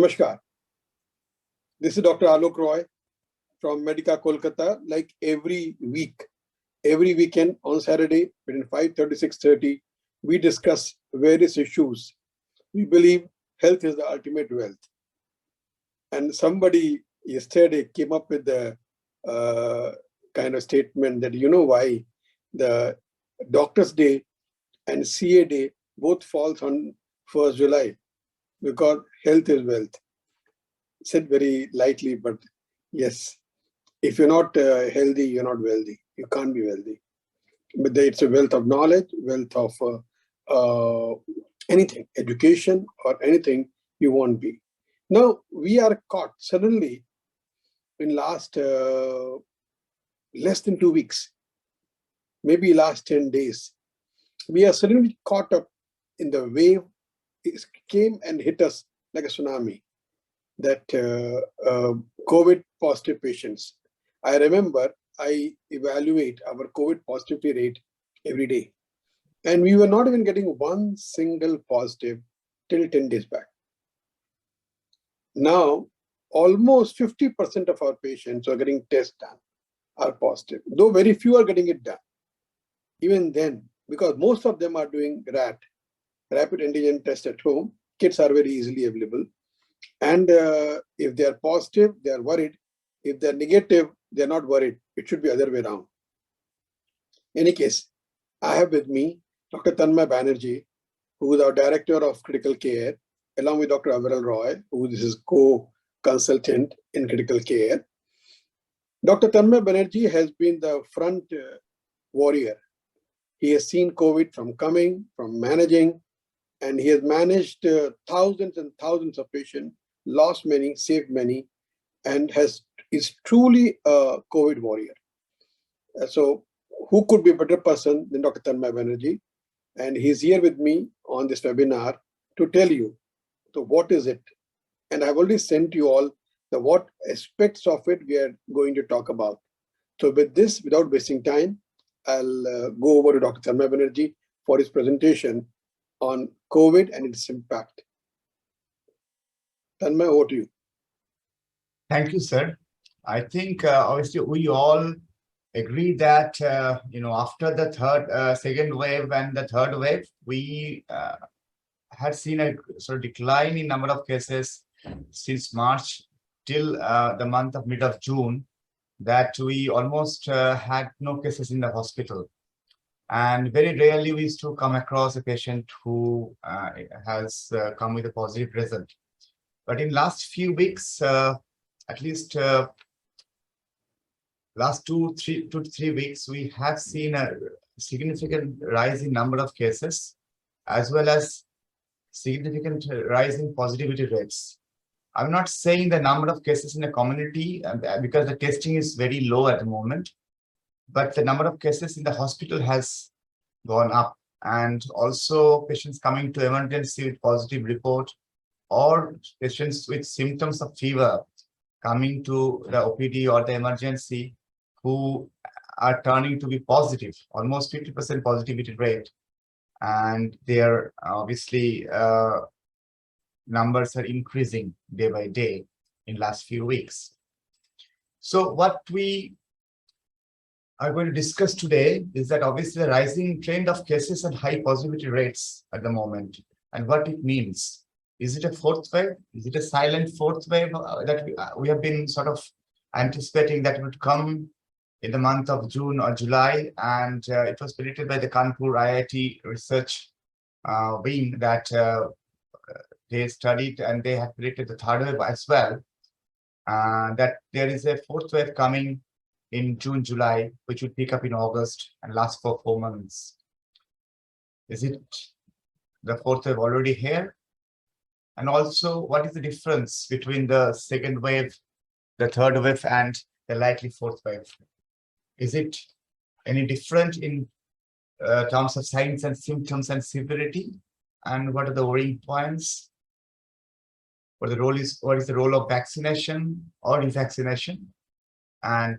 Namaskar. This is Dr. Alok Roy from Medica, Kolkata. Like every weekend on Saturday between 5:30 to 6:30, we discuss various issues. We believe health is the ultimate wealth. And somebody yesterday came up with the kind of statement that you know why the Doctor's Day and CA Day both falls on 1st July, because health is wealth. Said very lightly, but yes, if you're not healthy, you're not wealthy. You can't be wealthy. But it's a wealth of knowledge, wealth of anything, education or anything you won't be. Now, we are caught suddenly in last less than 2 weeks, maybe last 10 days. We are suddenly caught up in the wave. It came and hit us like a tsunami, that COVID positive patients. I remember I evaluate our COVID positivity rate every day. And we were not even getting one single positive till 10 days back. Now, almost 50% of our patients are getting tests done are positive, though very few are getting it done. Even then, because most of them are doing rapid antigen test at home, kits are very easily available. And if they are positive, they are worried. If they are negative, they are not worried. It should be other way around. In any case, I have with me Dr. Tanmay Banerjee, who is our Director of Critical Care, along with Dr. Aviral Roy, who is co-consultant in critical care. Dr. Tanmay Banerjee has been the front warrior. He has seen COVID from coming, from managing, and he has managed thousands and thousands of patients, lost many, saved many, and is truly a COVID warrior. So who could be a better person than Dr. Tanmay Banerjee? And he's here with me on this webinar to tell you, so what is it? And I've already sent you all the what aspects of it we are going to talk about. So with this, without wasting time, I'll go over to Dr. Tanmay Banerjee for his presentation on COVID and its impact. Tanmay, over to you. Thank you, sir. I think obviously we all agree that after the second wave and the third wave, we had seen a sort of decline in number of cases since March till the month of mid of June, that we almost had no cases in the hospital. And very rarely we used to come across a patient who has come with a positive result. But in last few weeks, at least last 2 to 3 weeks, we have seen a significant rise in number of cases, as well as significant rise in positivity rates. I'm not saying the number of cases in the community because the testing is very low at the moment, but the number of cases in the hospital has gone up, and also patients coming to emergency with positive report, or patients with symptoms of fever coming to the OPD or the emergency who are turning to be positive, almost 50% positivity rate. And their obviously numbers are increasing day by day in last few weeks. So what we are going to discuss today is that obviously the rising trend of cases and high positivity rates at the moment, and what it means. Is it a fourth wave? Is it a silent fourth wave that we have been sort of anticipating that would come in the month of June or July? And it was predicted by the Kanpur IIT research wing that they studied, and they have predicted the third wave as well, that there is a fourth wave coming in June, July, which will pick up in August and last for 4 months. Is it the fourth wave already here? And also, what is the difference between the second wave, the third wave, and the likely fourth wave? Is it any different in terms of signs and symptoms and severity? And what are the worrying points? What is the role of vaccination or revaccination? And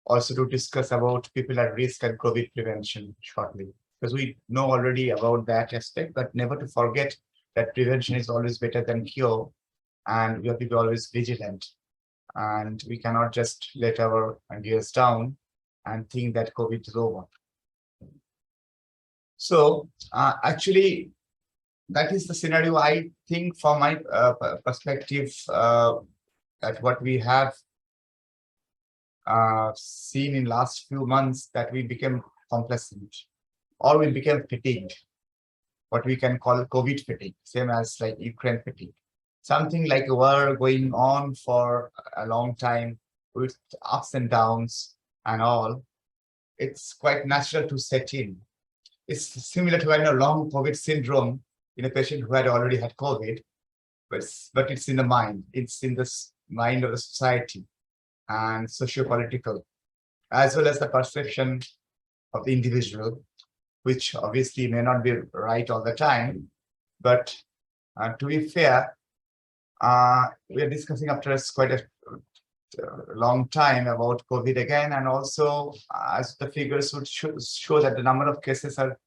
also to discuss about people at risk and COVID prevention shortly, because we know already about that aspect, but never to forget that prevention is always better than cure. and we have to be always vigilant. And we cannot just let our gears down and think that COVID is over. So actually, that is the scenario. I think from my perspective, that what we have seen in last few months, that we became complacent or we became fatigued, what we can call COVID fatigue, same as like Ukraine fatigue. Something like a war going on for a long time with ups and downs and all. It's quite natural to set in. It's similar to a long COVID syndrome in a patient who had already had COVID, but it's in the mind. It's in the mind of the society and socio-political, as well as the perception of the individual, which obviously may not be right all the time. But to be fair, we are discussing after quite a long time about COVID again, and also as the figures would show that the number of cases are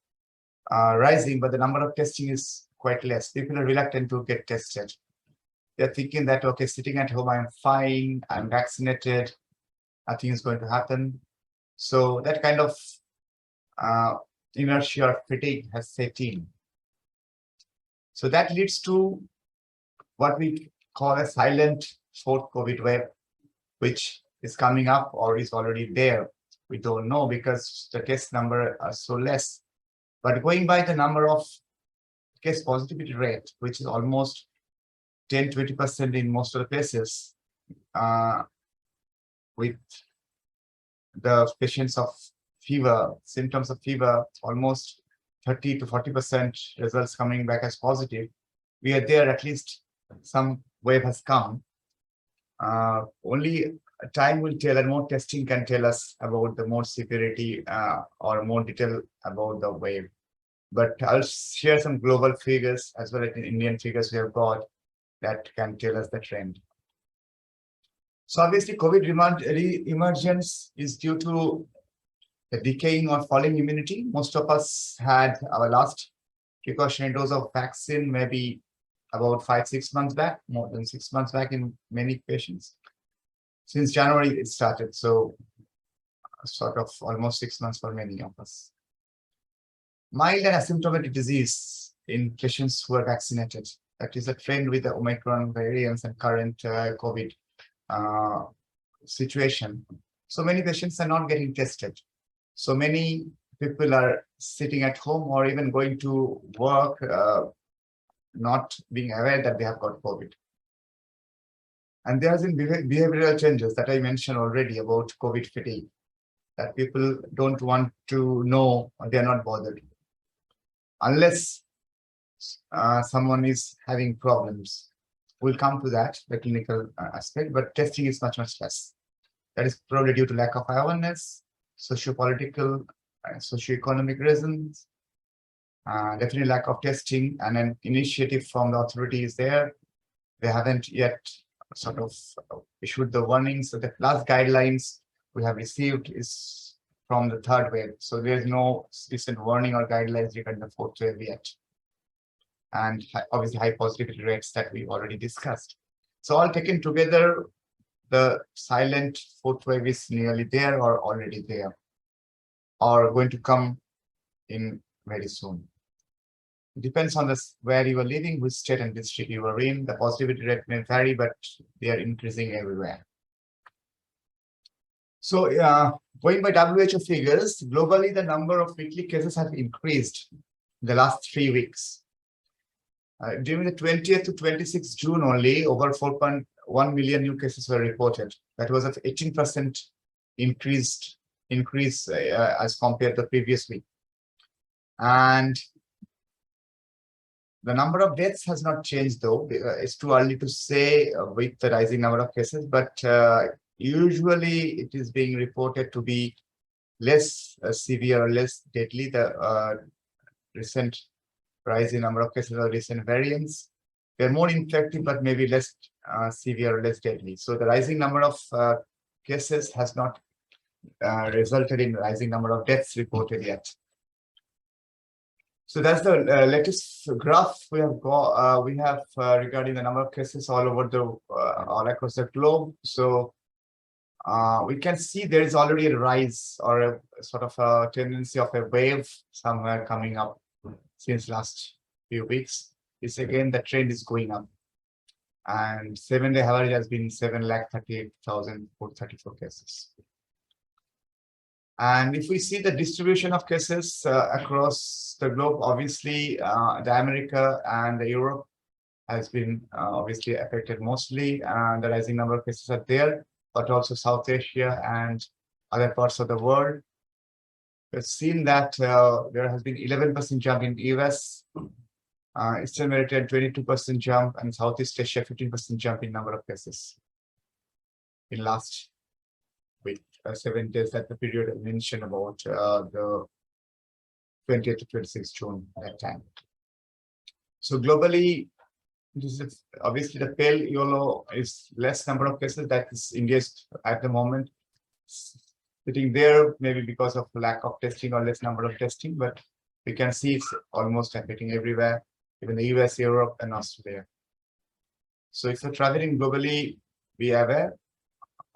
rising, but the number of testing is quite less. People are reluctant to get tested. They're thinking that, okay, sitting at home, I'm fine, I'm vaccinated, nothing is going to happen. So that kind of inertia or fatigue has set in. So that leads to what we call a silent fourth COVID wave, which is coming up or is already there. We don't know because the case number are so less. But going by the number of case positivity rate, which is almost 10-20% in most of the cases, with the patients of fever, symptoms of fever, almost 30 to 40% results coming back as positive, we are there, at least some wave has come. Only time will tell, and more testing can tell us about the more severity or more detail about the wave. But I'll share some global figures as well as Indian figures we have got that can tell us the trend. So obviously, COVID re-emergence is due to the decaying or falling immunity. Most of us had our last precautionary dose of vaccine maybe about 5-6 months back, more than 6 months back in many patients. Since January it started, so sort of almost 6 months for many of us. Mild and asymptomatic disease in patients who are vaccinated. That is a trend with the Omicron variants and current COVID situation. So many patients are not getting tested. So many people are sitting at home or even going to work, not being aware that they have got COVID. And there has been behavioral changes that I mentioned already about COVID fatigue, that people don't want to know or they're not bothered. Unless someone is having problems. We'll come to that, the clinical aspect, but testing is much, much less. That is probably due to lack of awareness, socio-political, socio-economic reasons, definitely lack of testing, and an initiative from the authorities there. They haven't yet sort of issued the warnings. So the last guidelines we have received is from the third wave. So there is no recent warning or guidelines regarding the fourth wave yet. And obviously high positivity rates that we already discussed. So all taken together, the silent fourth wave is nearly there or already there, or going to come in very soon. It depends on this where you are living, which state and district you are in. The positivity rate may vary, but they are increasing everywhere. So going by WHO figures, globally, the number of weekly cases have increased in the last 3 weeks. During the 20th to 26th June only, over 4.1 million new cases were reported. That was an 18% increase as compared to the previous week. And the number of deaths has not changed, though. It's too early to say with the rising number of cases, but usually it is being reported to be less severe or less deadly. The recent rise in number of cases or recent variants, they're more infective, but maybe less severe or less deadly. So the rising number of cases has not resulted in rising number of deaths reported yet. So that's the latest graph we have got. We have regarding the number of cases all over the all across the globe. So we can see there is already a rise or a sort of a tendency of a wave somewhere coming up since last few weeks. It's again the trend is going up, and 7-day average has been 7,38,434 cases. And if we see the distribution of cases across the globe, obviously the America and the Europe has been obviously affected mostly, and the rising number of cases are there, but also South Asia and other parts of the world. We've seen that there has been 11% jump in US, Eastern Mediterranean 22% jump, and Southeast Asia 15% jump in number of cases in last week. 7 days, that the period I mentioned about the 20th to 26th June that time. So globally, this is obviously the pale yellow is less number of cases. That is India's at the moment sitting there, maybe because of lack of testing or less number of testing, but we can see it's almost affecting everywhere, even the US, Europe, and Australia. So if you're traveling globally, be aware.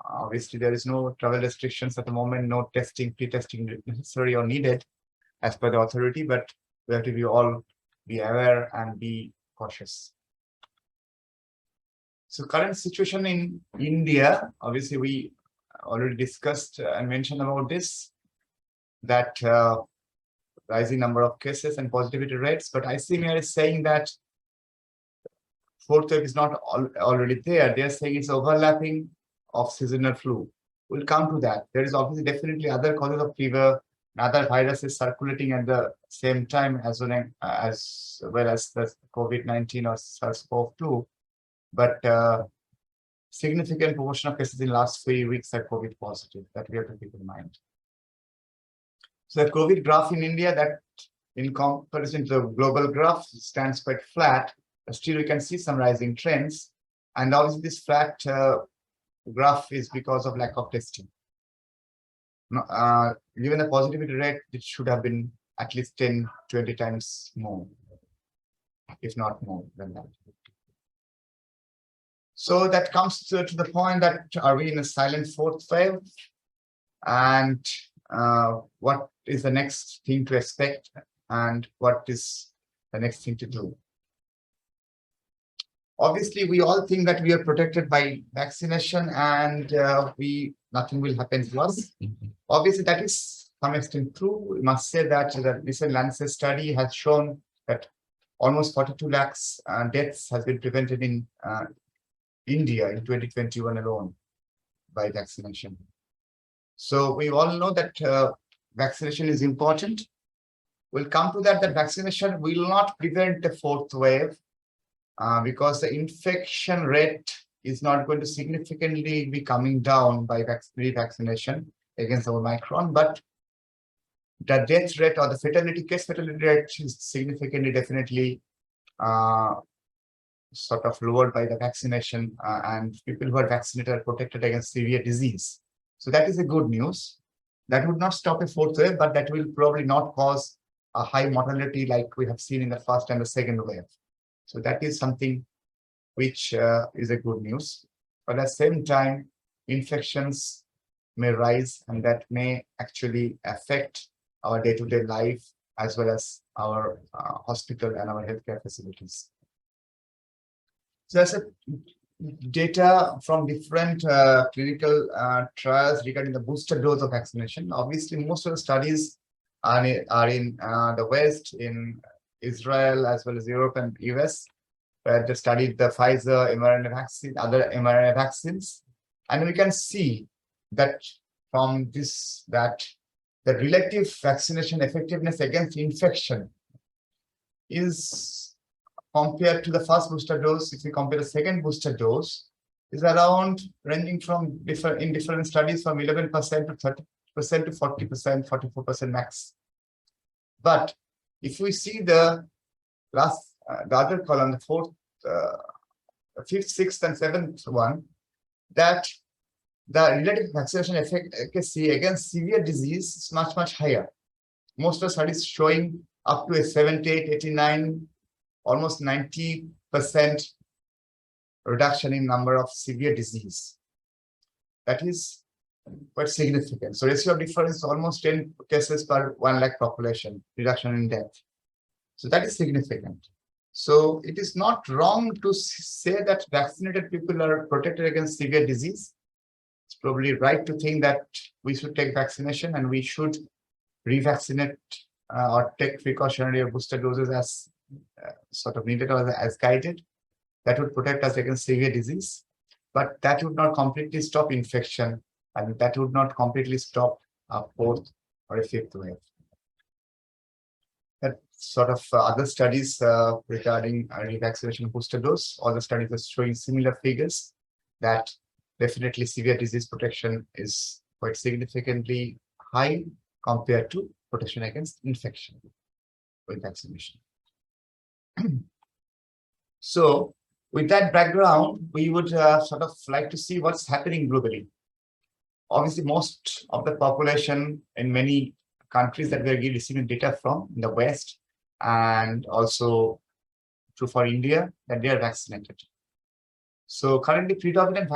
Obviously, there is no travel restrictions at the moment, no testing, pre-testing necessary or needed as per the authority, but we have to be all be aware and be cautious. So current situation in India, obviously we already discussed and mentioned about this, that rising number of cases and positivity rates, but ICMR is saying that fourth wave is not already there. They're saying it's overlapping of seasonal flu. We'll come to that. There is obviously definitely other causes of fever, other viruses circulating at the same time as well as the COVID-19 or SARS-CoV-2. But significant proportion of cases in last 3 weeks are COVID positive. That we have to keep in mind. So the COVID graph in India, that in comparison to the global graph, stands quite flat. But still, we can see some rising trends. And obviously, this flat graph is because of lack of testing. Given the positivity rate, it should have been at least 10, 20 times more, if not more than that. So that comes to the point that are we in a silent fourth wave? And what is the next thing to expect? And what is the next thing to do? Obviously, we all think that we are protected by vaccination and nothing will happen to us. Obviously, that is to some extent true. We must say that the recent Lancet study has shown that almost 42 lakhs deaths has been prevented in India in 2021 alone by vaccination. So we all know that vaccination is important. We'll come to that vaccination will not prevent the fourth wave because the infection rate is not going to significantly be coming down by revaccination against Omicron, but the death rate or the case fatality rate is significantly, definitely sort of lowered by the vaccination, and people who are vaccinated are protected against severe disease. So that is a good news. That would not stop a fourth wave, but that will probably not cause a high mortality like we have seen in the first and the second wave. So that is something which is a good news. But at the same time, infections may rise, and that may actually affect our day-to-day life as well as our hospital and our healthcare facilities. So that's data from different clinical trials regarding the booster dose of vaccination. Obviously, most of the studies are in the West, in Israel, as well as Europe and US, where they studied the Pfizer mRNA vaccine, other mRNA vaccines. And we can see that from this, that the relative vaccination effectiveness against infection is compared to the first booster dose. If we compare the second booster dose, is around ranging from different studies from 11% to 30% to 40%, 44% max. But if we see the last, the other column, the fourth, fifth, sixth, and seventh one, that the relative vaccination efficacy against severe disease is much, much higher. Most of the studies showing up to a 78, 89, almost 90% reduction in number of severe disease. That is quite significant. So ratio of difference is almost 10 cases per 1 lakh population, reduction in death. So that is significant. So it is not wrong to say that vaccinated people are protected against severe disease. It's probably right to think that we should take vaccination and we should revaccinate or take precautionary or booster doses as sort of needed or as guided. That would protect us against severe disease, but that would not completely stop infection, and that would not completely stop a fourth or a fifth wave. That sort of other studies regarding revaccination booster dose, all the studies are showing similar figures that definitely severe disease protection is quite significantly high compared to protection against infection with vaccination. So with that background, we would sort of like to see what's happening globally. Obviously, most of the population in many countries that we are receiving data from in the West, and also true for India, that they are vaccinated. So currently, predominant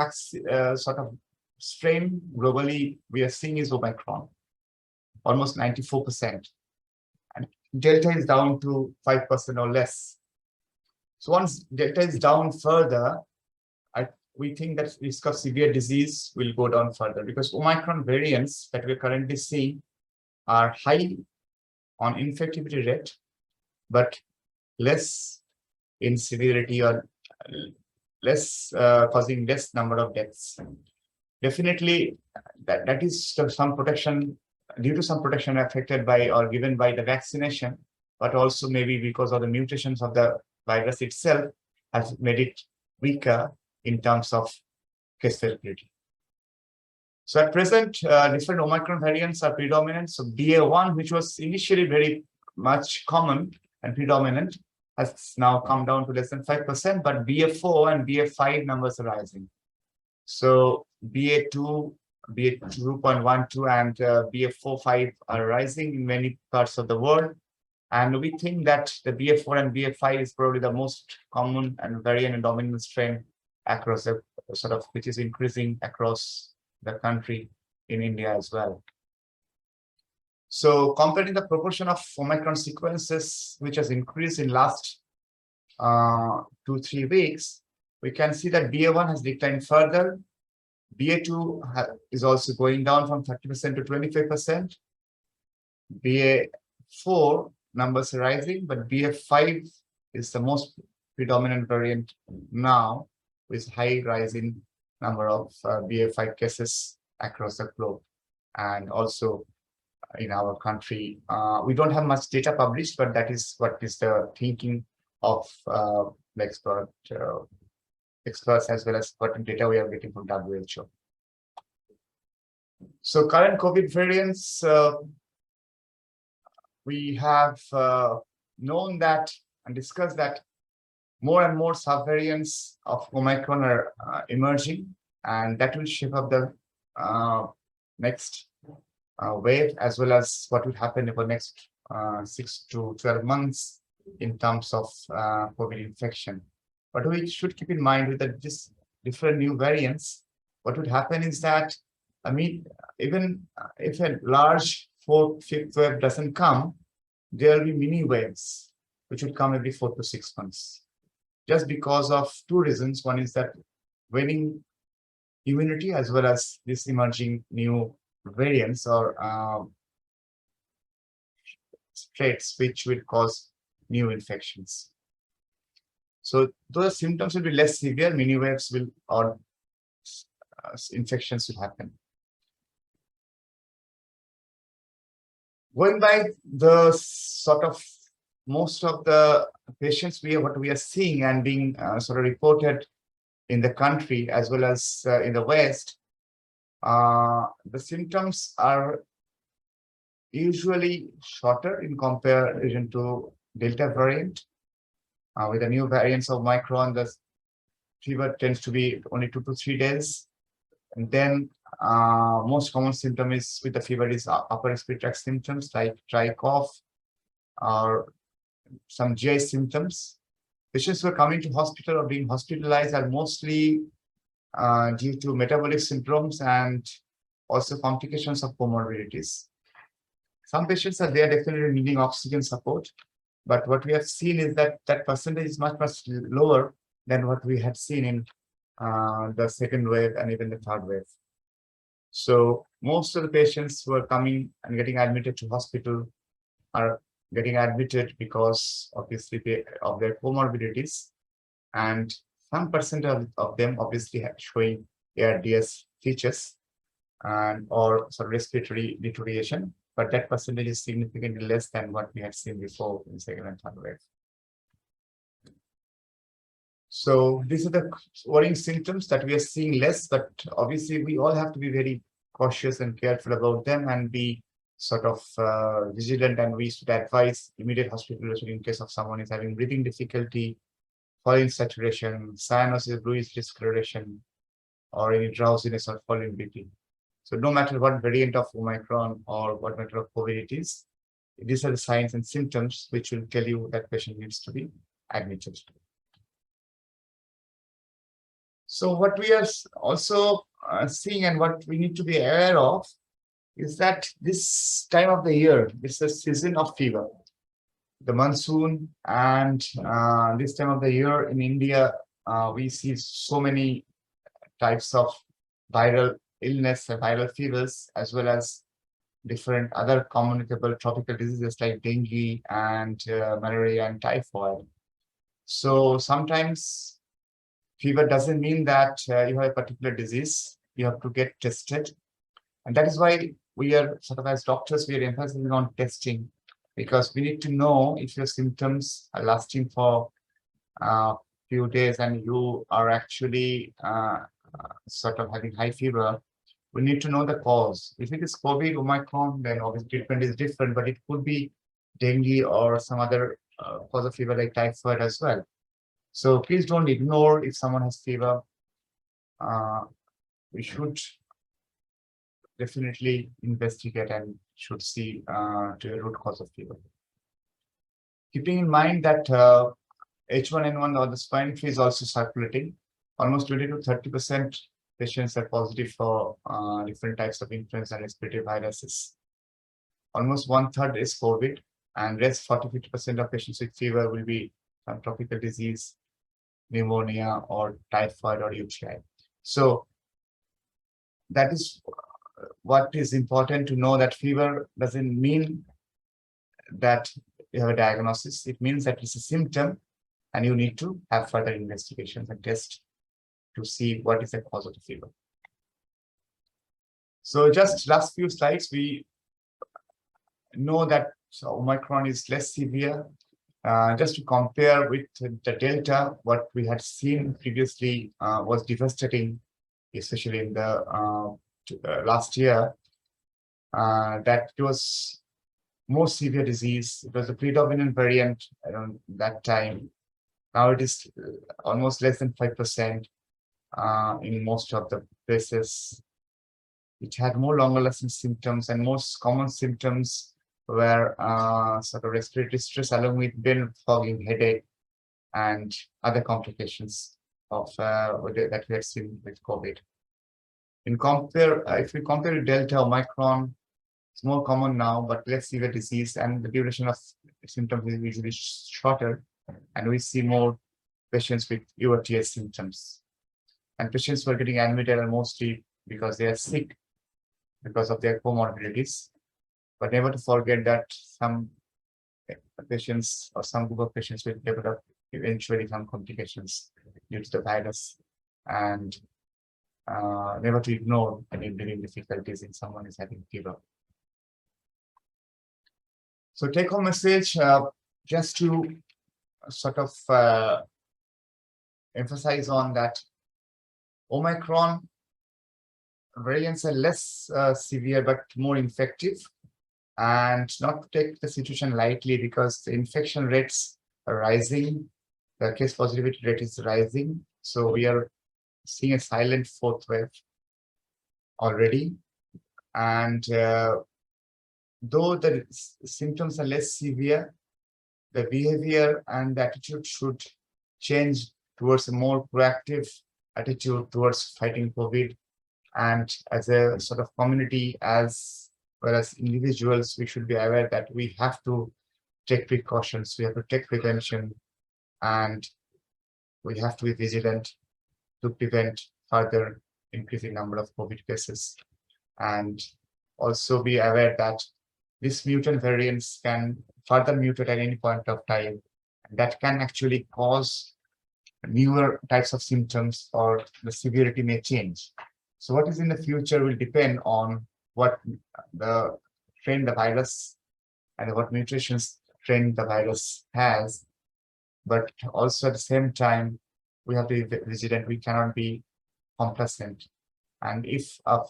sort of strain globally we are seeing is Omicron, almost 94%, and Delta is down to 5% or less. So once Delta is down further, we think that risk of severe disease will go down further, because Omicron variants that we're currently seeing are high on infectivity rate, but less in severity or less causing less number of deaths. Definitely, that is some protection, due to some protection affected by or given by the vaccination, but also maybe because of the mutations of the virus itself has made it weaker in terms of case fatality. So at present, different Omicron variants are predominant. So BA1, which was initially very much common and predominant, has now come down to less than 5%, but BA4 and BA5 numbers are rising. So BA2, BA2.12 and BA4-5 are rising in many parts of the world. And we think that the BA4 and BA5 is probably the most common and variant and dominant strain across the sort of, which is increasing across the country in India as well. So comparing the proportion of Omicron sequences, which has increased in last 2-3 weeks, we can see that BA1 has declined further. BA2 is also going down from 30% to 25%. BA4 numbers are rising, but BA5 is the most predominant variant now, with high rising number of BA5 cases across the globe. And also in our country, we don't have much data published, but that is what is the thinking of the experts as well as what data we are getting from WHO. So current COVID variants, we have known that and discussed that more and more subvariants of Omicron are emerging, and that will shape up the next wave, as well as what will happen over the next 6 to 12 months in terms of COVID infection. But we should keep in mind that this different new variants, what would happen is that, I mean, even if a large 4th, 5th wave doesn't come, there will be mini waves, which will come every 4 to 6 months. Just because of two reasons. One is that waning immunity, as well as this emerging new variants or traits which will cause new infections. So those symptoms will be less severe, mini waves will, or infections will happen. Going by the sort of most of the patients what we are seeing and being sort of reported in the country as well as in the West, the symptoms are usually shorter in comparison to Delta variant. With the new variants of Omicron, the fever tends to be only 2 to 3 days. And then most common symptom is with the fever is upper respiratory tract symptoms like dry cough, or some GI symptoms. Patients who are coming to hospital or being hospitalized are mostly due to metabolic syndromes and also complications of comorbidities. Some patients are there definitely needing oxygen support, but what we have seen is that that percentage is much, much lower than what we had seen in the second wave and even the third wave. So most of the patients who are coming and getting admitted to hospital are getting admitted because obviously of their comorbidities, and some percent of them obviously showing ARDS features and or sort of respiratory deterioration, but that percentage is significantly less than what we had seen before in second and third wave. So these are the worrying symptoms that we are seeing less, but obviously we all have to be very cautious and careful about them and be sort of vigilant, and we should advise immediate hospitalization in case of someone is having breathing difficulty, falling saturation, cyanosis, bluish discoloration, or any drowsiness or falling BP. So no matter what variant of Omicron or what matter of COVID it is, these are the signs and symptoms which will tell you that patient needs to be admitted. So what we are also seeing and what we need to be aware of is that this time of the year, it's a season of fever. The monsoon and this time of the year in India, we see so many types of viral illness, viral fevers, as well as different other communicable tropical diseases like dengue and malaria and typhoid. So sometimes fever doesn't mean that you have a particular disease. You have to get tested. And that is why we are sort of, as doctors, we are emphasizing on testing, because we need to know if your symptoms are lasting for a few days and you are actually sort of having high fever. We need to know the cause. If it is COVID, Omicron, then obviously treatment is different, but it could be dengue or some other cause of fever like typhoid as well. So please don't ignore if someone has fever. We should definitely investigate and should see to the root cause of fever. Keeping in mind that H1N1 or the swine flu is also circulating, almost 20 to 30% patients are positive for different types of influenza and respiratory viruses. Almost 1/3 is COVID, and rest 40-50% of patients with fever will be some tropical disease, pneumonia, or typhoid or UTI. So that is what is important to know, that fever doesn't mean that you have a diagnosis. It means that it's a symptom and you need to have further investigations and tests to see what is the cause of the fever. So just last few slides, we know that Omicron is less severe. Just to compare with the Delta, what we had seen previously was devastating, especially in the last year, that it was more severe disease. It was the predominant variant around that time. Now it is almost less than 5% in most of the places. It had more longer lasting symptoms, and most common symptoms were sort of respiratory stress along with brain fogging, headache, and other complications of that we have seen with COVID. If we compare Delta, Omicron, it's more common now, but less severe disease, and the duration of symptoms is usually shorter, and we see more patients with UTI symptoms. And patients who are getting admitted are mostly because they are sick because of their comorbidities. But never to forget that some patients or some group of patients will develop eventually some complications due to the virus, and never to ignore any breathing difficulties in someone who is having fever. So take home message, just to sort of emphasize on that Omicron variants are less severe but more infective, and not to take the situation lightly, because the infection rates are rising, the case positivity rate is rising. So we are seeing a silent fourth wave already, and though the symptoms are less severe, the behavior and the attitude should change towards a more proactive attitude towards fighting COVID. And as a sort of community, as well as individuals, we should be aware that we have to take precautions, we have to take prevention, and we have to be vigilant to prevent further increasing number of COVID cases. And also be aware that these mutant variants can further mutate at any point of time. That can actually cause newer types of symptoms, or the severity may change. So what is in the future will depend on what the strain the virus and what mutations strain the virus has. But also at the same time, we have to be vigilant. We cannot be complacent. And if a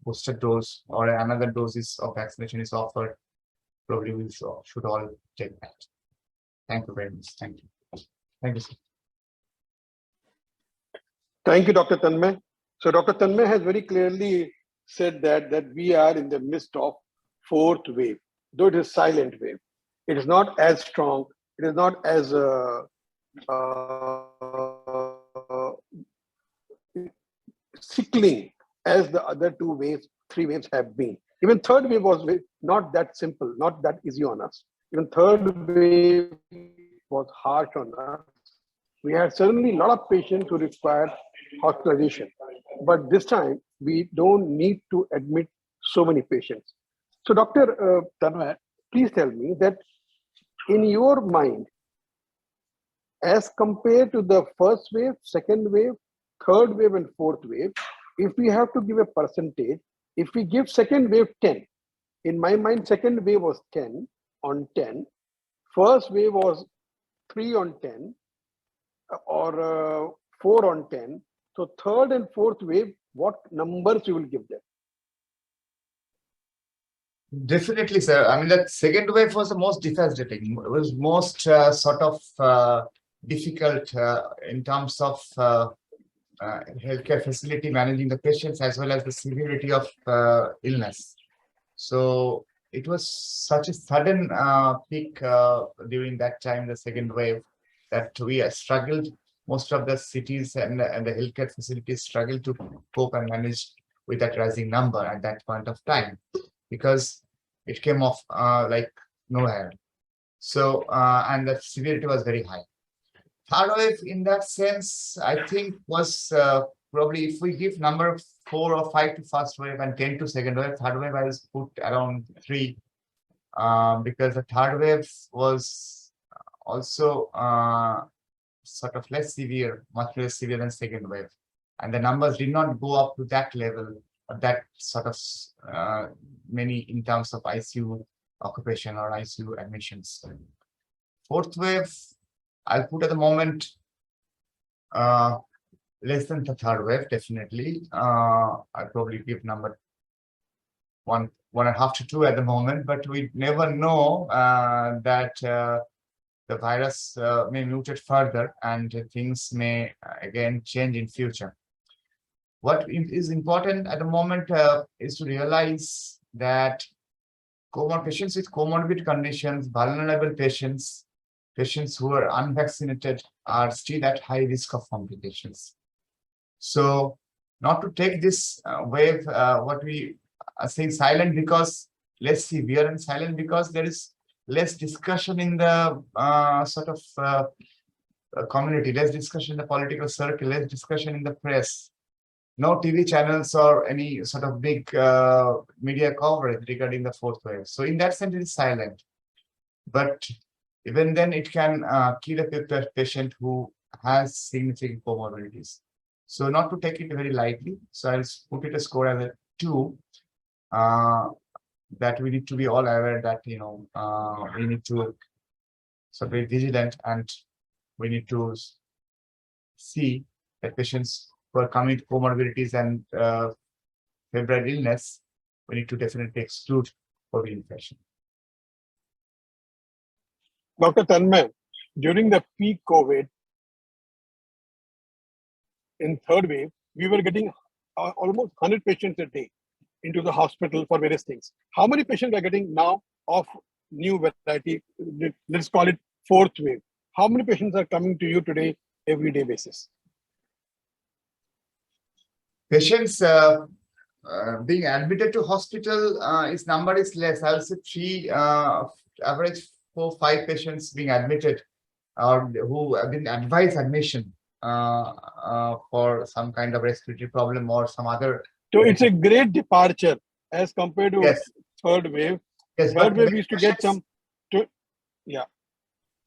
booster dose or another doses of vaccination is offered, probably we should all take that. Thank you very much. Thank you. Thank you, sir. Thank you, Dr. Tanmay. So Dr. Tanmay has very clearly said that we are in the midst of fourth wave, though it is silent wave. It is not as strong. It is not as sickling as the other two waves, three waves have been. Even third wave was not that simple, not that easy on us. Even third wave was harsh on us. We had certainly a lot of patients who required hospitalization, but this time we don't need to admit so many patients. So Dr. Tanmay, please tell me that in your mind, as compared to the first wave, second wave, third wave and fourth wave, if we have to give a percentage, if we give second wave 10, in my mind, second wave was 10 on 10, first wave was 3 on 10, or 4 on 10. So third and fourth wave, what numbers you will give them? Definitely, sir. I mean, that second wave was the most devastating. It was most sort of difficult in terms of healthcare facility managing the patients as well as the severity of illness. So it was such a sudden peak during that time, the second wave, that we struggled. Most of the cities and the healthcare facilities struggled to cope and manage with that rising number at that point of time, because it came off like nowhere. So, and the severity was very high. Third wave, in that sense, I think was probably, if we give number 4 or 5 to first wave and 10 to second wave, third wave I was put around 3, because the third wave was also sort of less severe, much less severe than second wave. And the numbers did not go up to that level, that sort of many in terms of ICU occupation or ICU admissions. Fourth wave, I'll put at the moment less than the third wave, definitely. I'll probably give number 1.5 to 2 at the moment, but we never know that the virus may mutate further and things may again change in future. What is important at the moment is to realize that patients with comorbid conditions, vulnerable patients, patients who are unvaccinated are still at high risk of complications. So not to take this wave, what we are saying silent because less severe, and silent because there is less discussion in the sort of community, less discussion in the political circle, less discussion in the press. No TV channels or any sort of big media coverage regarding the fourth wave. So in that sense, it is silent. But even then, it can kill a patient who has significant comorbidities. So not to take it very lightly. So I'll put it a score as a 2. That we need to be all aware that, you know, we need to sort of be vigilant, and we need to see that patients who are coming with comorbidities and febrile illness, we need to definitely exclude COVID infection. Dr. Tanmay, during the peak COVID in third wave, we were getting almost 100 patients a day into the hospital for various things. How many patients are getting now of new variety? Let's call it fourth wave. How many patients are coming to you today, everyday basis? Patients being admitted to hospital, its number is less. I will say three, average 4-5 patients being admitted or who have been advised admission for some kind of respiratory problem or some other. So it's a great departure as compared to Yes. third wave. Yes, Third but wave many used to get patients, yeah.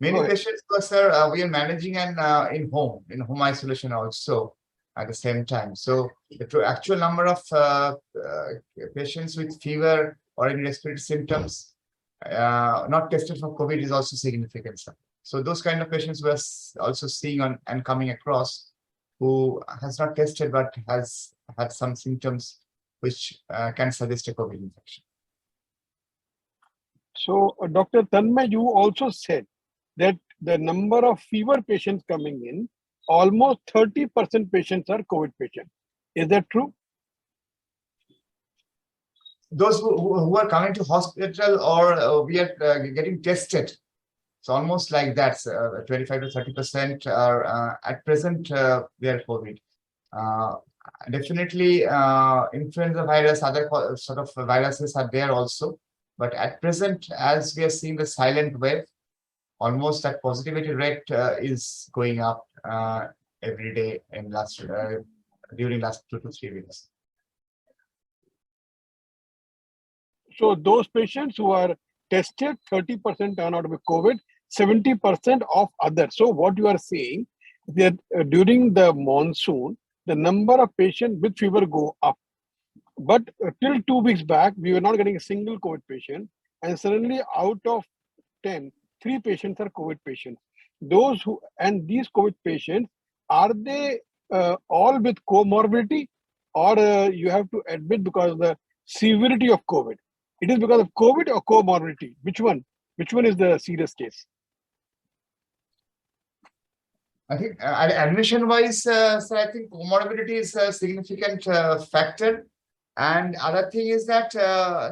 many Go ahead. patients, sir, we are managing and in home isolation also at the same time. So the actual number of patients with fever or any respiratory symptoms not tested for COVID is also significant, sir. So those kind of patients we're also seeing on and coming across who has not tested but has had some symptoms which can suggest a COVID infection. So, Dr. Tanmay, you also said that the number of fever patients coming in, almost 30% patients are COVID patients. Is that true? Those who are coming to hospital or we are getting tested, it's almost like that. 25 to 30% are at present they are COVID. Definitely, influenza virus, other sort of viruses are there also. But at present, as we are seeing the silent wave, almost that positivity rate is going up every day in during last 2 to 3 weeks. So those patients who are tested, 30% turn out to be COVID, 70% of others. So what you are saying that during the monsoon, the number of patients with fever go up. But till 2 weeks back, we were not getting a single COVID patient. And suddenly out of 10, 3 patients are COVID patients. These COVID patients, are they all with comorbidity, or you have to admit because of the severity of COVID? It is because of COVID or comorbidity? Which one? Which one is the serious case? I think admission-wise, sir, I think comorbidity is a significant factor. And other thing is that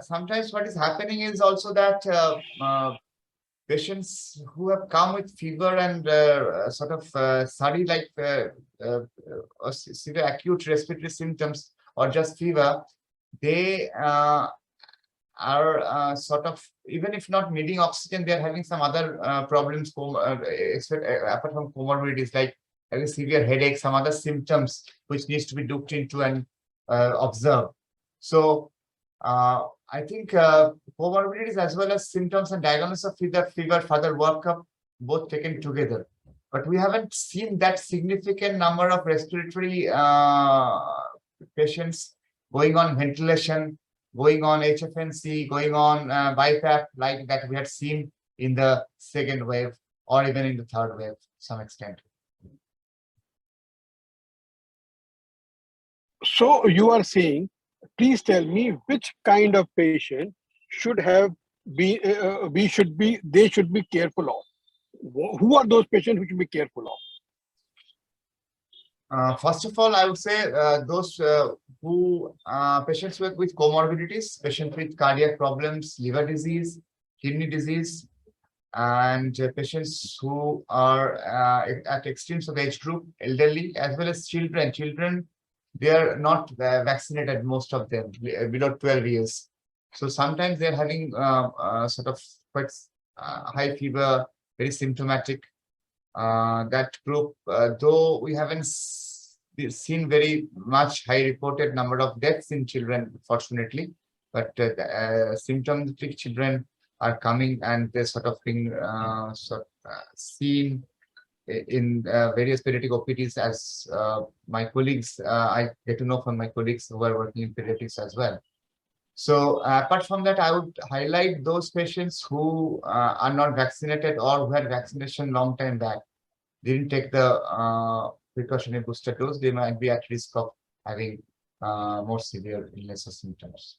sometimes what is happening is also that patients who have come with fever and sort of study like severe acute respiratory symptoms or just fever, they are sort of, even if not needing oxygen, they are having some other problems apart from comorbidities like having severe headache, some other symptoms which needs to be looked into and observed. So I think comorbidities as well as symptoms and diagnosis of fever, further workup, both taken together. But we haven't seen that significant number of respiratory patients going on ventilation, going on HFNC, going on BiPAP, like that we had seen in the second wave or even in the third wave to some extent. So you are saying, please tell me which kind of patient should have they should be careful of. Who are those patients we should be careful of? First of all, I would say those who patients with comorbidities, patients with cardiac problems, liver disease, kidney disease, and patients who are at extremes of age group, elderly, as well as children. Children, they are not vaccinated, most of them, below 12 years. So sometimes they're having sort of quite high fever, very symptomatic. That group, though we haven't seen very much high reported number of deaths in children, fortunately, but symptomatic children are coming and they're sort of being seen in various pediatric OPDs as my colleagues, I get to know from my colleagues who are working in pediatrics as well. So apart from that, I would highlight those patients who are not vaccinated or who had vaccination long time back, didn't take the precautionary booster dose, they might be at risk of having more severe illness or symptoms.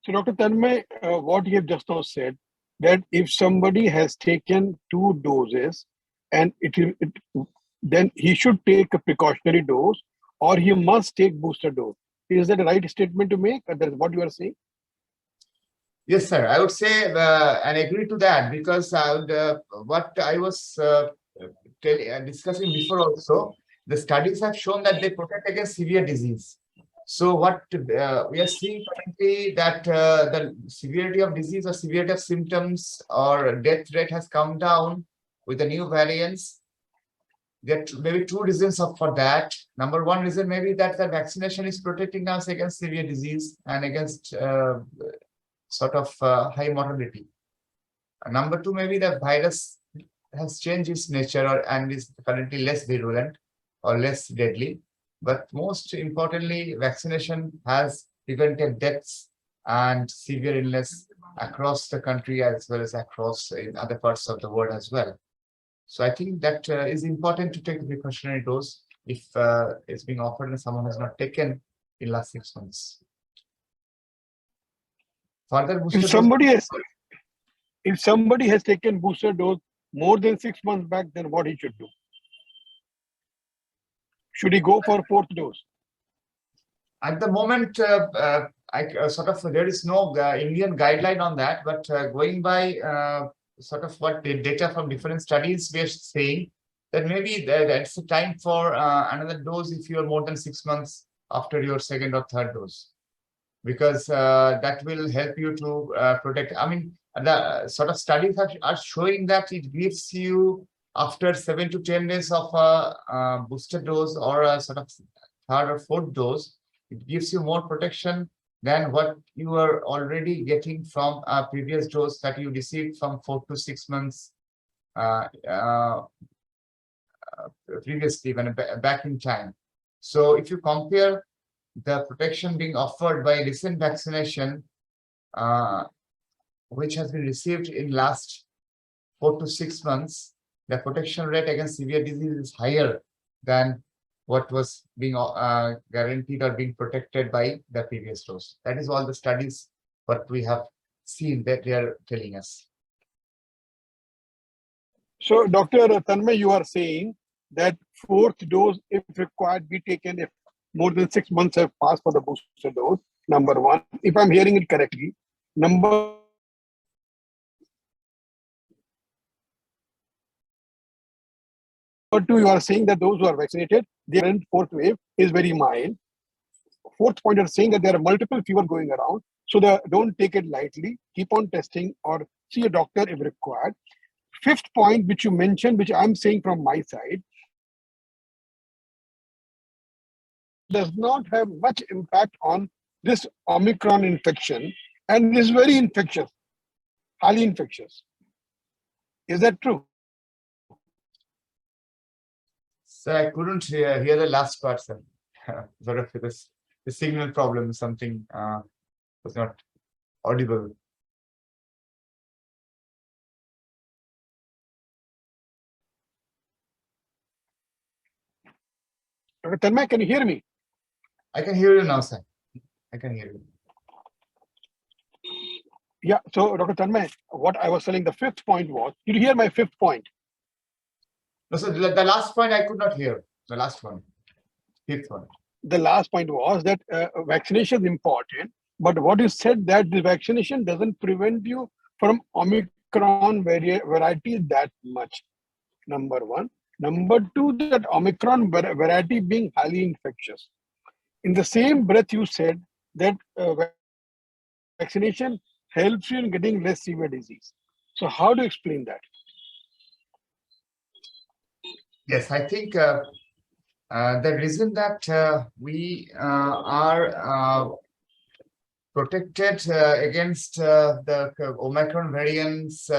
So Dr. Tanmay, what you have just now said, that if somebody has taken 2 doses and then he should take a precautionary dose or he must take booster dose. Is that the right statement to make? That's what you are saying? Yes, sir. I would say and agree to that because I would, what I was discussing before also, the studies have shown that they protect against severe disease. So what we are seeing currently that the severity of disease or severity of symptoms or death rate has come down with the new variants. There are maybe two reasons for that. Number one reason maybe that the vaccination is protecting us against severe disease and against sort of high mortality. Number two, maybe the virus has changed its nature and is currently less virulent or less deadly. But most importantly, vaccination has prevented deaths and severe illness across the country as well as across in other parts of the world as well. So I think that is important to take the precautionary dose if it's being offered and someone has not taken in last 6 months. Further booster If somebody has taken booster dose more than 6 months back, then what he should do? Should he go for fourth dose? At the moment, there is no Indian guideline on that, but going by sort of what the data from different studies, we are saying that maybe that's a time for another dose if you are more than 6 months after your second or third dose, because that will help you to protect. I mean, the sort of studies are showing that it gives you after 7 to 10 days of a booster dose or a sort of third or fourth dose, it gives you more protection than what you are already getting from a previous dose that you received from 4 to 6 months previously, when back in time. So if you compare the protection being offered by recent vaccination, which has been received in last 4 to 6 months, the protection rate against severe disease is higher than what was being guaranteed or being protected by the previous dose. That is all the studies what we have seen that they are telling us. So, Dr. Tanmay, you are saying that fourth dose, if required, be taken if more than 6 months have passed for the booster dose, number one, if I'm hearing it correctly. Number two, you are saying that those who are vaccinated, their fourth wave is very mild. Fourth point, you're saying that there are multiple fever going around, so don't take it lightly. Keep on testing or see a doctor if required. Fifth point, which you mentioned, which I'm saying from my side, does not have much impact on this Omicron infection, and is very infectious, highly infectious. Is that true? So I couldn't hear the last part, sir. Sort of the signal problem, something was not audible. Dr. Tanmay, can you hear me? I can hear you now, sir. I can hear you. Yeah, so Dr. Tanmay, what I was telling, the fifth point was, did you hear my fifth point? No, so the last point I could not hear. The last one, fifth one. The last point was that vaccination is important, but what you said that the vaccination doesn't prevent you from Omicron variety that much, number one. Number two, that Omicron variety being highly infectious. In the same breath, you said that vaccination helps you in getting less severe disease. So how do you explain that? Yes, I think the reason that we are protected against the Omicron variants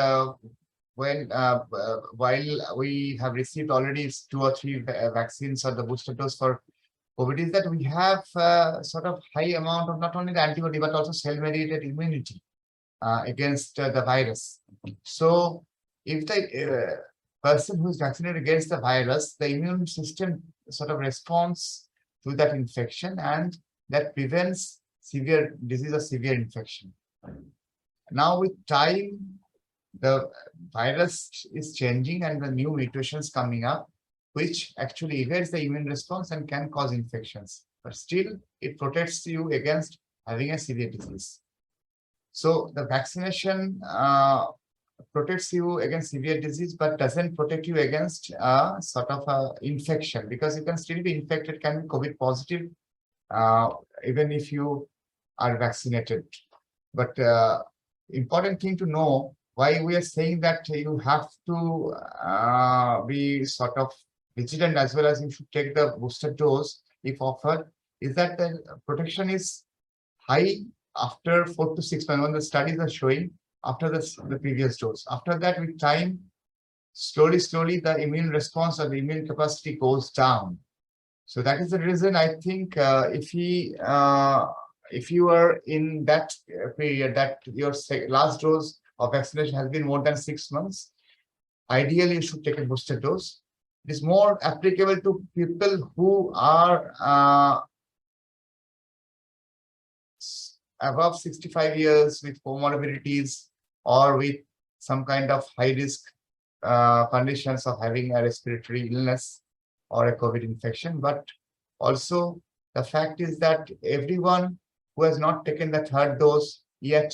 while we have received already 2 or 3 vaccines or the booster dose for COVID is that we have sort of high amount of not only the antibody but also cell-mediated immunity against the virus. So if the person who is vaccinated against the virus, the immune system sort of responds to that infection, and that prevents severe disease or severe infection. Now with time, the virus is changing and the new mutations coming up, which actually evades the immune response and can cause infections. But still, it protects you against having a severe disease. So the vaccination protects you against severe disease, but doesn't protect you against sort of a infection, because you can still be infected, can be COVID positive, even if you are vaccinated. But important thing to know, why we are saying that you have to be sort of vigilant, as well as you should take the booster dose if offered, is that the protection is high after 4 to 6 months, when the studies are showing after the previous dose. After that, with time, slowly, the immune response or the immune capacity goes down. So that is the reason I think if you are in that period, that your last dose of vaccination has been more than 6 months, ideally you should take a booster dose. It is more applicable to people who are above 65 years with comorbidities or with some kind of high risk conditions of having a respiratory illness or a COVID infection. But also the fact is that everyone who has not taken the third dose yet,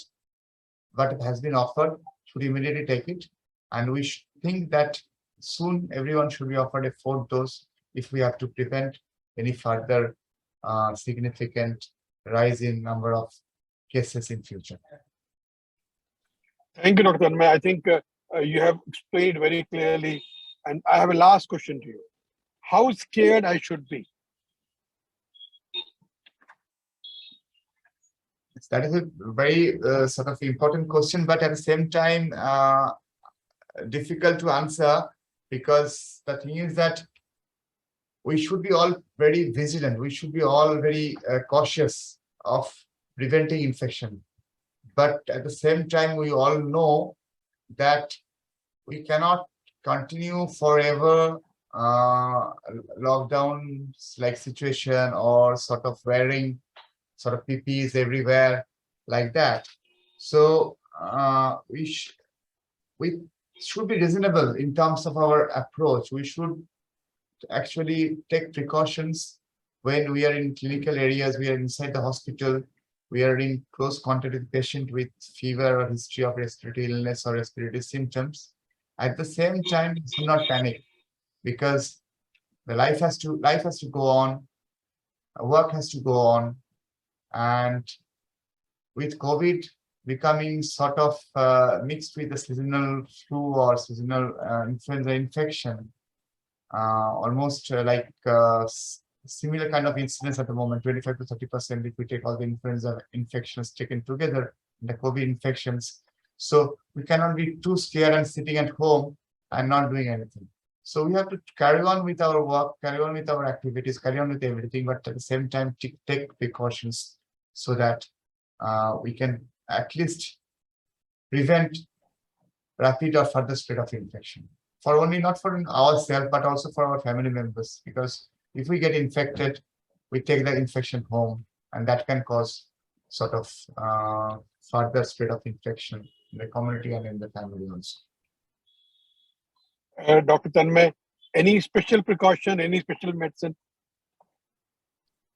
but it has been offered, should immediately take it. And we think that soon everyone should be offered a fourth dose if we have to prevent any further significant rise in number of cases in future. Thank you, Dr. Tanmay. I think you have explained very clearly. And I have a last question to you. How scared I should be? That is a very sort of important question, but at the same time, difficult to answer, because the thing is that we should be all very vigilant. We should be all very cautious of preventing infection. But at the same time, we all know that we cannot continue forever lockdowns like situation, or sort of wearing sort of PPEs everywhere like that. So we should be reasonable in terms of our approach. We should actually take precautions when we are in clinical areas, we are inside the hospital, we are in close contact with patient with fever or history of respiratory illness or respiratory symptoms. At the same time, do not panic, because the life has to go on, work has to go on, and with COVID becoming sort of mixed with the seasonal flu or seasonal influenza infection, almost like similar kind of incidence at the moment, 25 to 30% if we take all the influenza infections taken together, the COVID infections. So we cannot be too scared and sitting at home and not doing anything. So we have to carry on with our work, carry on with our activities, carry on with everything, but at the same time take precautions so that we can at least prevent rapid or further spread of infection. For only not for ourselves, but also for our family members. Because if we get infected, we take the infection home, and that can cause sort of further spread of infection in the community and in the family also. Dr. Tanmay, any special precaution, any special medicine?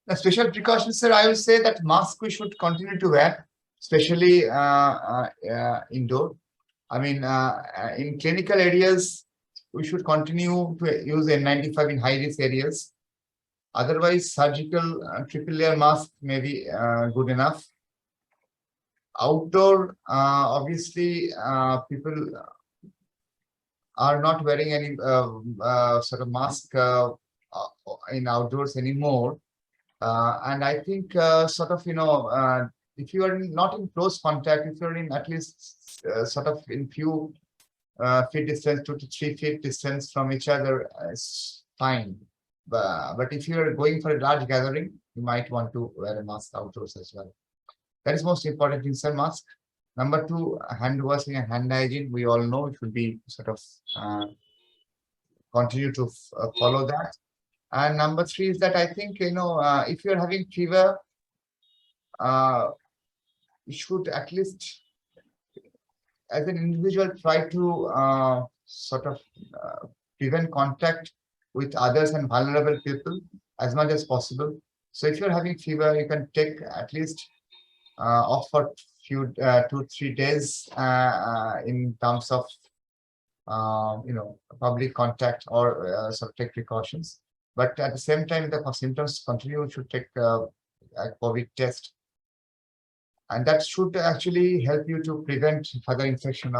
The special precautions, sir, I will say that mask we should continue to wear, especially indoor. I mean, in clinical areas, we should continue to use N95 in high-risk areas. Otherwise, surgical triple-layer mask may be good enough. Outdoor, obviously, people are not wearing any sort of mask in outdoors anymore. And I think sort of, if you are not in close contact, if you're in at least sort of in few feet distance, 2 to 3 feet distance from each other, is fine. But if you're going for a large gathering, you might want to wear a mask outdoors as well. That is most important in some mask. Number 2, hand washing and hand hygiene. We all know it should be sort of continue to follow that. And number 3 is that I think, if you're having fever, you should at least, as an individual, try to sort of prevent contact with others and vulnerable people as much as possible. So if you're having fever, you can take at least off for few 2-3 days in terms of public contact or sort of take precautions. But at the same time, if the symptoms continue, you should take a COVID test. And that should actually help you to prevent further infection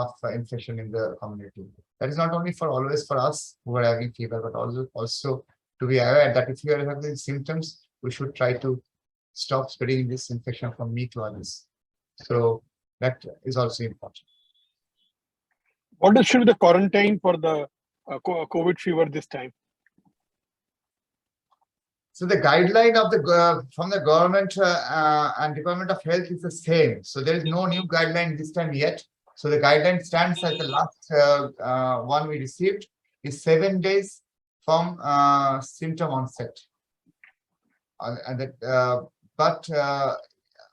in the community. That is not only always for us who are having fever, but also to be aware that if you are having symptoms, we should try to stop spreading this infection from me to others. So that is also important. What should be the quarantine for the COVID fever this time? So the guideline of from the government and Department of Health is the same. So there is no new guideline this time yet. So the guideline stands as the last one we received is 7 days from symptom onset. But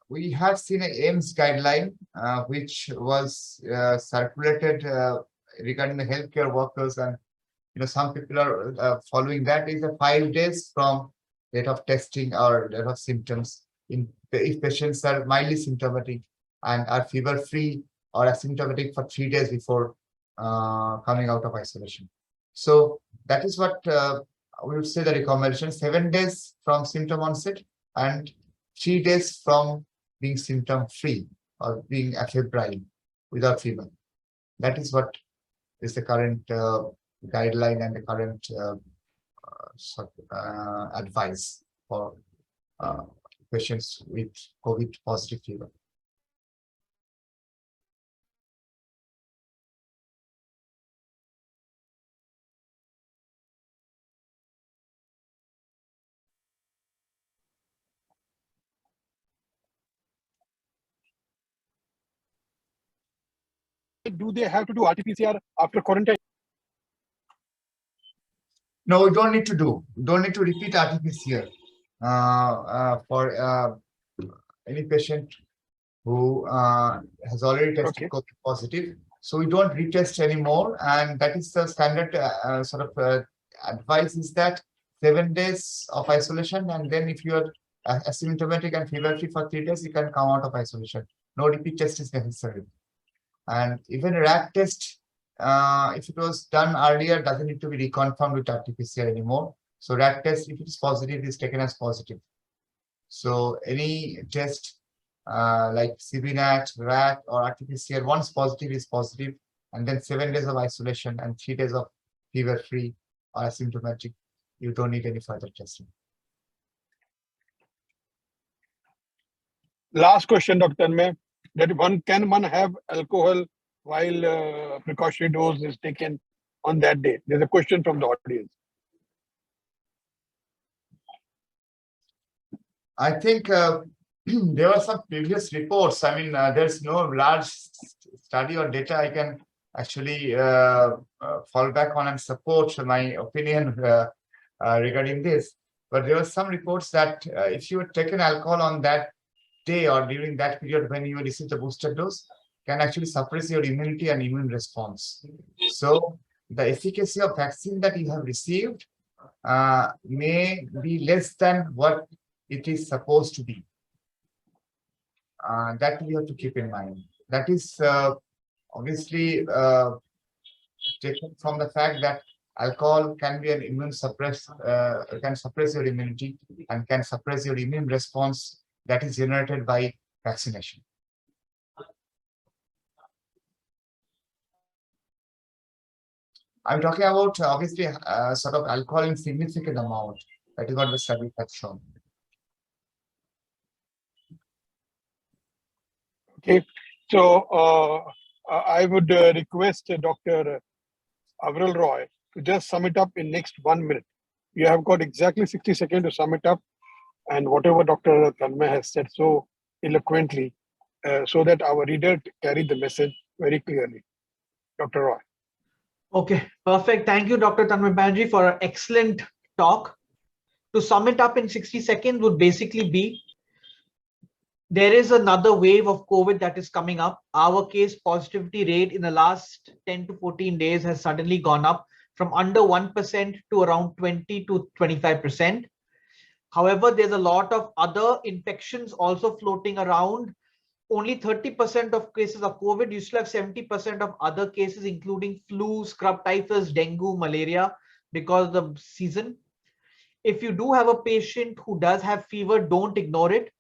we have seen an AIMS guideline which was circulated regarding the healthcare workers, and some people are following that. Is 5 days from date of testing or date of symptoms if patients are mildly symptomatic and are fever-free or asymptomatic for 3 days before coming out of isolation. So that is what we would say the recommendation: 7 days from symptom onset and 3 days from being symptom-free or being afebrile without fever. That is what is the current guideline and the current advice for patients with COVID positive fever. Do they have to do RT-PCR after quarantine? No, we don't need to do. We don't need to repeat RT-PCR for any patient who has already tested COVID positive. So we don't retest anymore, and that is the standard advice: is that 7 days of isolation, and then if you are asymptomatic and fever-free for 3 days, you can come out of isolation. No repeat test is necessary. And even a RAT test, if it was done earlier, doesn't need to be reconfirmed with RT-PCR anymore. So RAT test, if it is positive, is taken as positive. So any test like CBNAT, RAT, or RT-PCR, once positive is positive, and then 7 days of isolation and 3 days of fever-free or asymptomatic, you don't need any further testing. Last question, Dr. Tanmay, that can one have alcohol while precautionary dose is taken on that day? There's a question from the audience. I think there were some previous reports. I mean, there's no large study or data I can actually fall back on and support my opinion regarding this. But there were some reports that if you had taken alcohol on that day or during that period when you received the booster dose, can actually suppress your immunity and immune response. So the efficacy of vaccine that you have received may be less than what it is supposed to be. That we have to keep in mind. That is obviously taken from the fact that alcohol can be an immune can suppress your immunity and can suppress your immune response that is generated by vaccination. I'm talking about obviously sort of alcohol in significant amount. That is what the study has shown. Okay, so I would request Dr. Aviral Roy to just sum it up in next 1 minute. You have got exactly 60 seconds to sum it up, and whatever Dr. Tanmay has said so eloquently, so that our reader carry the message very clearly. Dr. Roy. Okay, perfect. Thank you, Dr. Tanmay Banerjee, for an excellent talk. To sum it up in 60 seconds would basically be, there is another wave of COVID that is coming up. Our case positivity rate in the last 10 to 14 days has suddenly gone up from under 1% to around 20 to 25%. However, there's a lot of other infections also floating around. only 30% of cases of COVID. You still have 70% of other cases, including flu, scrub typhus, dengue, malaria, because of the season. If you do have a patient who does have fever, don't ignore it.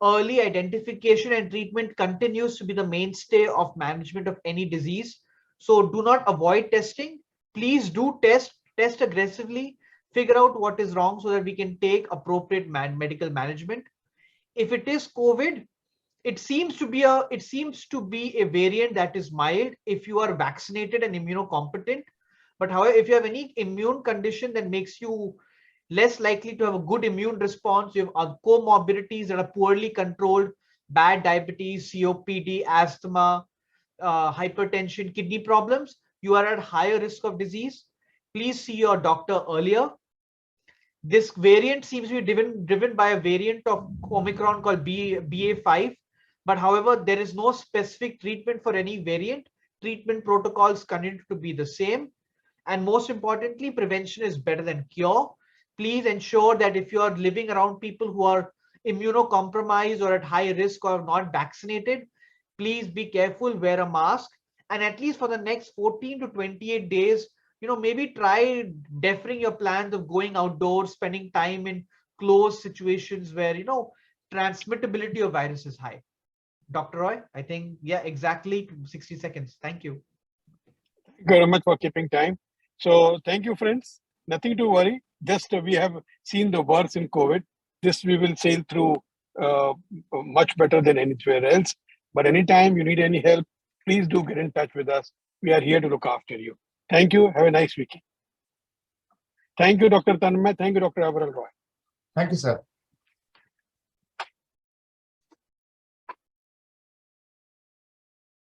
Early identification and treatment continues to be the mainstay of management of any disease. So do not avoid testing. Please do test aggressively, figure out what is wrong so that we can take appropriate medical management. If it is COVID, it seems to be a variant that is mild if you are vaccinated and immunocompetent. But however, if you have any immune condition that makes you less likely to have a good immune response, you have comorbidities that are poorly controlled, bad diabetes, COPD, asthma, hypertension, kidney problems, you are at higher risk of disease. Please see your doctor earlier. This variant seems to be driven by a variant of Omicron called BA5. But however, there is no specific treatment for any variant. Treatment protocols continue to be the same. And most importantly, prevention is better than cure. Please ensure that if you are living around people who are immunocompromised or at high risk or not vaccinated, please be careful, wear a mask. And at least for the next 14 to 28 days, maybe try deferring your plans of going outdoors, spending time in closed situations where, transmittability of virus is high. Dr. Roy, I think, yeah, exactly 60 seconds. Thank you. Thank you very much for keeping time. So thank you, friends. Nothing to worry. Just we have seen the worst in COVID. This we will sail through much better than anywhere else. But anytime you need any help, please do get in touch with us. We are here to look after you. Thank you. Have a nice weekend. Thank you, Dr. Tanmay. Thank you, Dr. Aviral Roy. Thank you, sir.